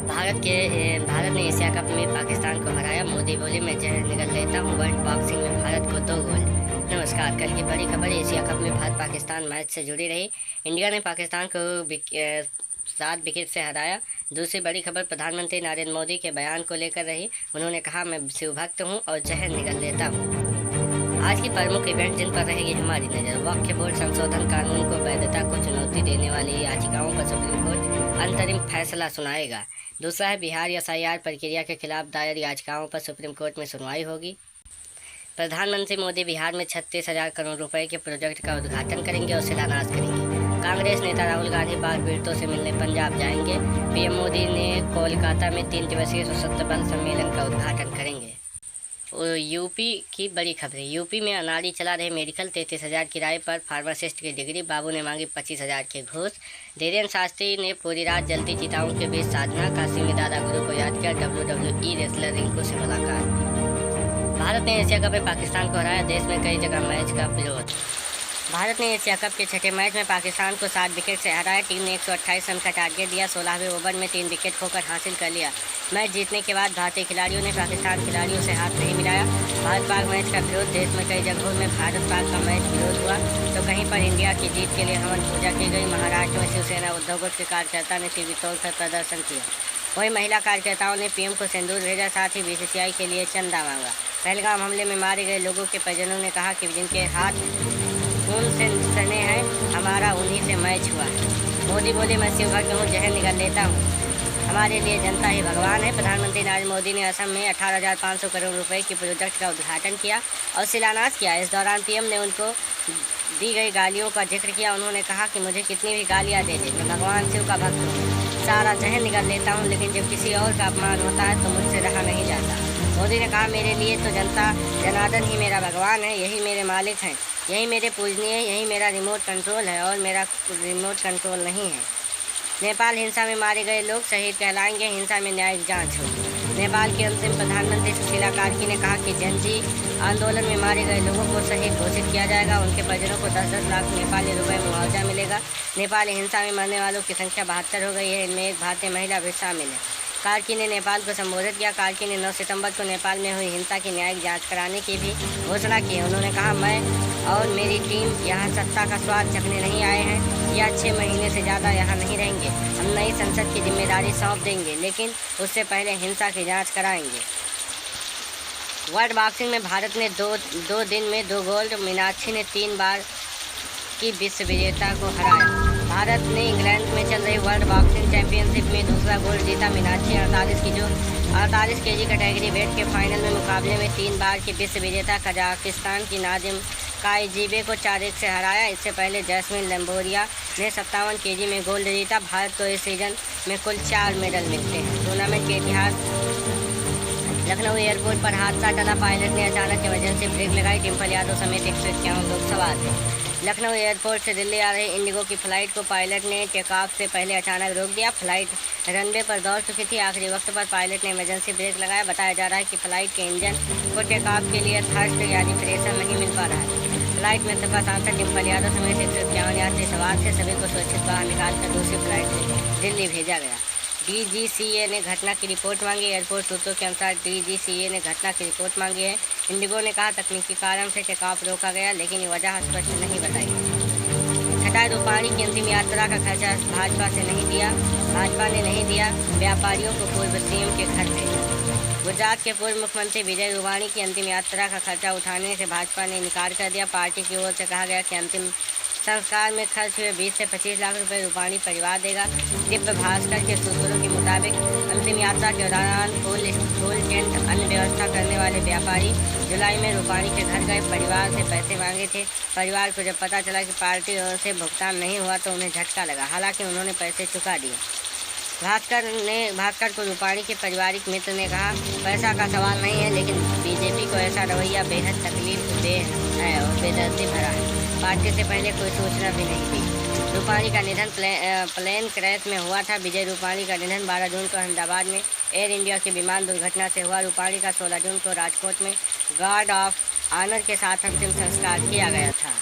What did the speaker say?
भारत ने Asia cup में पाकिस्तान को हराया। मोदी बोले मैं जहर निगल लेता हूँ। वर्ल्ड बॉक्सिंग में भारत को 2 गोल्ड। नमस्कार, कल की बड़ी खबर एशिया कप में भारत पाकिस्तान मैच से जुड़ी रही। इंडिया ने पाकिस्तान को 7 विकेट से हराया। दूसरी बड़ी खबर प्रधानमंत्री नरेंद्र मोदी के बयान को लेकर रही। उन्होंने कहा मैं शिवभक्त हूँ और जहर निगल लेता हूँ। आज की प्रमुख इवेंट जिन पर रहेगी हमारी नज़र। वक्फ बोर्ड संशोधन कानून को वैधता को चुनौती देने वाली याचिकाओं पर सुप्रीम कोर्ट अंतरिम फैसला सुनाएगा। दूसरा है बिहार एसआईआर प्रक्रिया के खिलाफ दायर याचिकाओं पर सुप्रीम कोर्ट में सुनवाई होगी। प्रधानमंत्री मोदी बिहार में 36,000 करोड़ रुपए के प्रोजेक्ट का उद्घाटन करेंगे और शिलान्यास करेंगे। कांग्रेस नेता राहुल गांधी बाढ़ पीड़ितों से मिलने पंजाब जाएंगे। पीएम मोदी ने कोलकाता में 3 दिवसीय सशस्त्र बल सम्मेलन का उद्घाटन करेंगे। यूपी की बड़ी खबरें। यूपी में अनाड़ी चला रहे मेडिकल 33,000 किराए पर फार्मासिस्ट की डिग्री। बाबू ने मांगी 25,000 के घूस। धीरेन्द्र शास्त्री ने पूरी रात जलती चिताओं के बीच साधना। काशी में दादा गुरु को याद किया। WWE रेसलर रिंकू से मुलाकात। भारत ने एशिया कप में पाकिस्तान को हराया। देश में कई जगह मैच का विरोध। भारत ने एशिया कप के छठे मैच में पाकिस्तान को 7 विकेट से हराया। टीम ने 128 रन का टारगेट दिया। 16वें ओवर में 3 विकेट खोकर हासिल कर लिया। मैच जीतने के बाद भारतीय खिलाड़ियों ने पाकिस्तान खिलाड़ियों से हाथ नहीं मिलाया। भारत पाक मैच का विरोध। देश में कई जगहों में भारत पाक का मैच विरोध हुआ तो कहीं पर इंडिया की जीत के लिए हवन पूजा की गई। महाराष्ट्र में शिवसेना उद्धव गुट के कार्यकर्ता ने टीवी तोड़कर प्रदर्शन किया। वहीं महिला कार्यकर्ताओं ने पीएम को सिंदूर भेजा। साथ ही बीसीसीआई के लिए चंदा मांगा। पहलगाम हमले में मारे गए लोगों के परिजनों ने कहा कि जिनके हाथ खून से सने हैं, हमारा उन्हीं से मैच हुआ है। मोदी बोले मैं शिवभक्त हूँ, जहर निगल लेता हूँ। हमारे लिए जनता ही भगवान है। प्रधानमंत्री नरेंद्र मोदी ने असम में 18,500 करोड़ रुपए के प्रोजेक्ट का उद्घाटन किया और शिलान्यास किया। इस दौरान पीएम ने उनको दी गई गालियों का जिक्र किया। उन्होंने कहा कि मुझे कितनी भी गालियाँ दे दे, मैं भगवान शिव का भक्त हूँ, सारा जहर निगल लेता हूँ, लेकिन जब किसी और का अपमान होता है तो मुझसे रहा नहीं जाता। मोदी ने कहा मेरे लिए तो जनता जनार्दन ही मेरा भगवान है, यही मेरे मालिक हैं, यही मेरे पूजनीय, यही मेरा रिमोट कंट्रोल है और मेरा रिमोट कंट्रोल नहीं है। नेपाल हिंसा में मारे गए लोग शहीद कहलाएंगे। हिंसा में न्यायिक जांच होगी। नेपाल के अंतिम प्रधानमंत्री सुशीला कार्की ने कहा कि जनजी आंदोलन में मारे गए लोगों को शहीद घोषित किया जाएगा। उनके परिजनों को 10-10 लाख नेपाली रुपए मुआवजा मिलेगा। नेपाली हिंसा में मरने वालों की संख्या 72 हो गई है। इनमें एक भारतीय महिला भी शामिल है। कार्की ने नेपाल को संबोधित किया। कार्की ने 9 सितंबर को नेपाल में हुई हिंसा की न्यायिक जांच कराने की भी घोषणा की। उन्होंने कहा मैं और मेरी टीम यहाँ सत्ता का स्वाद चखने नहीं आए हैं या 6 महीने से ज़्यादा यहाँ नहीं रहेंगे। हम नई संसद की जिम्मेदारी सौंप देंगे, लेकिन उससे पहले हिंसा की जांच कराएंगे। वर्ल्ड बॉक्सिंग में भारत ने दो दिन में 2 गोल्ड। मीनाक्षी ने 3 बार की विश्व विजेता को हराया। भारत ने इंग्लैंड में चल रही वर्ल्ड बॉक्सिंग चैंपियनशिप में दूसरा गोल्ड जीता। मीनाक्षी 48 केजी कैटेगरी वेट के फाइनल में मुकाबले में 3 बार की विश्व विजेता कजाकिस्तान की नाजिम काइजीबे को 4-1 से हराया। इससे पहले जैस्मिन लंबोरिया ने 57 केजी में गोल्ड जीता। भारत को इस सीजन में कुल 4 मेडल मिलते हैं। टूर्नामेंट के इतिहास। लखनऊ एयरपोर्ट पर हादसा टला। पायलट ने अचानक इमरजेंसी ब्रेक लगाई। डिम्पल यादव समेत 151 लोग सवार थे। लखनऊ एयरपोर्ट से दिल्ली आ रही इंडिगो की फ़्लाइट को पायलट ने टेक ऑफ से पहले अचानक रोक दिया। फ़्लाइट रनवे पर दौड़ चुकी थी। आखिरी वक्त पर पायलट ने इमरजेंसी ब्रेक लगाया। बताया जा रहा है कि फ़्लाइट के इंजन को टेक ऑफ के लिए थ्रस्ट यानी प्रेशर नहीं मिल पा रहा है। फ्लाइट में सपा सांसद डिम्पल यादव समेत 151 यात्री सवार थे। सभी को सुरक्षित बाहर निकालकर दूसरी फ्लाइट से दिल्ली भेजा गया। डीजीसीए ने घटना की रिपोर्ट मांगी। एयरपोर्ट सूत्रों के अनुसार डीजीसीए ने घटना की रिपोर्ट मांगी है। इंडिगो ने कहा तकनीकी कारण से टेक ऑफ रोका गया, लेकिन वजह स्पष्ट नहीं बताई। छठाई रूपाणी की अंतिम यात्रा का खर्चा भाजपा ने नहीं दिया। व्यापारियों को पूर्व सीएम के घर भेजा। गुजरात के पूर्व मुख्यमंत्री विजय रूपाणी की अंतिम यात्रा का खर्चा उठाने से भाजपा ने इनकार कर दिया। पार्टी की ओर से कहा गया कि अंतिम संस्कार में खर्च हुए 20 से 25 लाख रुपए रूपाणी परिवार देगा। दिव्य भास्कर के सूत्रों के मुताबिक अंतिम यात्रा के दौरान फूल टेंट अन्य व्यवस्था करने वाले व्यापारी जुलाई में रूपाणी के घर गए। परिवार से पैसे मांगे थे। परिवार को जब पता चला कि पार्टी ओर से भुगतान नहीं हुआ तो उन्हें झटका लगा। हालांकि उन्होंने पैसे चुका दिए। भास्कर को रूपाणी के पारिवारिक मित्र ने कहा पैसा का सवाल नहीं है, लेकिन बीजेपी को ऐसा रवैया बेहद तकलीफ है और बेदर्दी भरा है। पार्टी से पहले कोई सूचना भी नहीं थी। रूपाणी का निधन प्लेन क्रैश में हुआ था। विजय रूपाणी का निधन 12 जून को अहमदाबाद में एयर इंडिया की विमान दुर्घटना से हुआ। रूपाणी का 16 जून को राजकोट में गार्ड ऑफ ऑनर के साथ अंतिम संस्कार किया गया था।